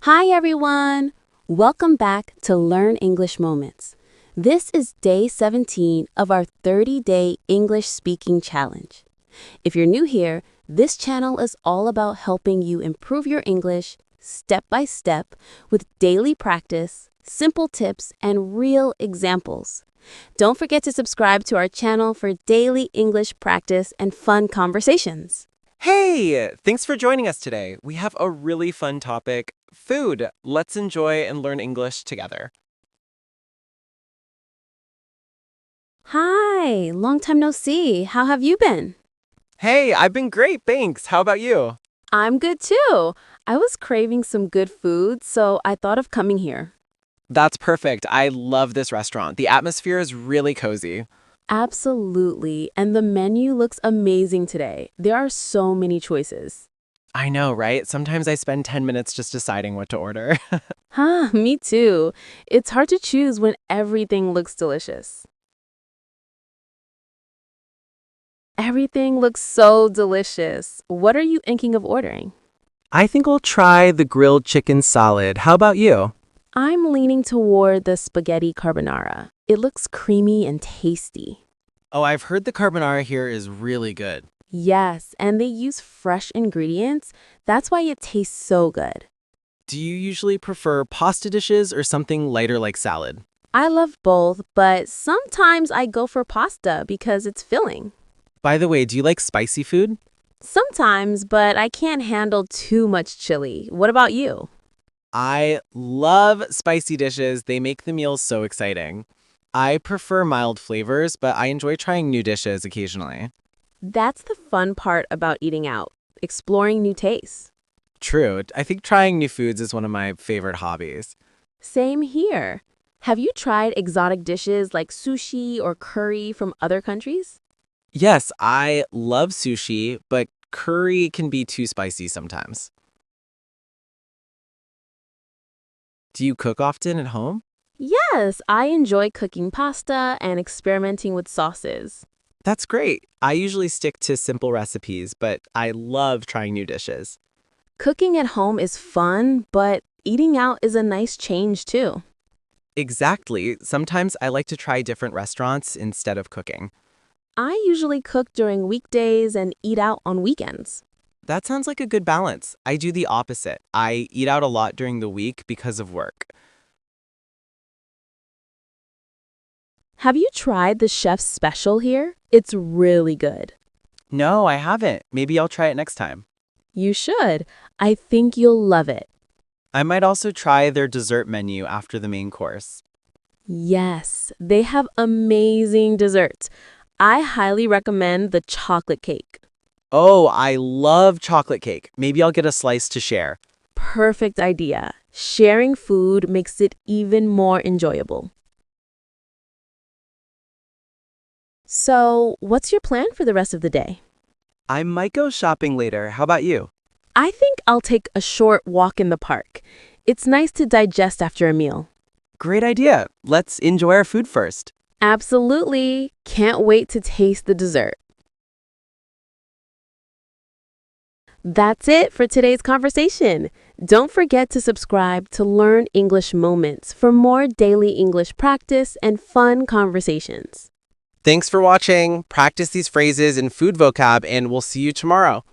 Hi, everyone. Welcome back to Learn English Moments. This is day 17 of our 30-day English speaking challenge. If you're new here, this channel is all about helping you improve your English step by step with daily practice, simple tips, and real examples. Don't forget to subscribe to our channel for daily English practice and fun conversations. Hey, thanks for joining us today. We have a really fun topic, food. Let's enjoy and learn English together. Hi, long time no see. How have you been? Hey, I've been great, thanks. How about you? I'm good too. I was craving some good food, so I thought of coming here. That's perfect. I love this restaurant. The atmosphere is really cozy. Absolutely, and the menu looks amazing today. There are so many choices. I know, right? Sometimes I spend 10 minutes just deciding what to order. Huh, me too. It's hard to choose when everything looks delicious. Everything looks so delicious. What are you thinking of ordering? I think I'll try the grilled chicken salad. How about you? I'm leaning toward the spaghetti carbonara. It looks creamy and tasty. Oh, I've heard the carbonara here is really good. Yes, and they use fresh ingredients. That's why it tastes so good. Do you usually prefer pasta dishes or something lighter like salad? I love both, but sometimes I go for pasta because it's filling. By the way, do you like spicy food? Sometimes, but I can't handle too much chili. What about you? I love spicy dishes. They make the meals so exciting. I prefer mild flavors, but I enjoy trying new dishes occasionally. That's the fun part about eating out, exploring new tastes. True, I think trying new foods is one of my favorite hobbies. Same here. Have you tried exotic dishes like sushi or curry from other countries? Yes, I love sushi, but curry can be too spicy sometimes. Do you cook often at home? Yes, I enjoy cooking pasta and experimenting with sauces. That's great. I usually stick to simple recipes, but I love trying new dishes. Cooking at home is fun, but eating out is a nice change too. Exactly. Sometimes I like to try different restaurants instead of cooking. I usually cook during weekdays and eat out on weekends. That sounds like a good balance. I do the opposite. I eat out a lot during the week because of work. Have you tried the chef's special here? It's really good. No, I haven't. Maybe I'll try it next time. You should. I think you'll love it. I might also try their dessert menu after the main course. Yes, they have amazing desserts. I highly recommend the chocolate cake. Oh, I love chocolate cake. Maybe I'll get a slice to share. Perfect idea. Sharing food makes it even more enjoyable. So, what's your plan for the rest of the day? I might go shopping later. How about you? I think I'll take a short walk in the park. It's nice to digest after a meal. Great idea. Let's enjoy our food first. Absolutely. Can't wait to taste the dessert. That's it for today's conversation. Don't forget to subscribe to Learn English Moments for more daily English practice and fun conversations. Thanks for watching. Practice these phrases and food vocab, and we'll see you tomorrow.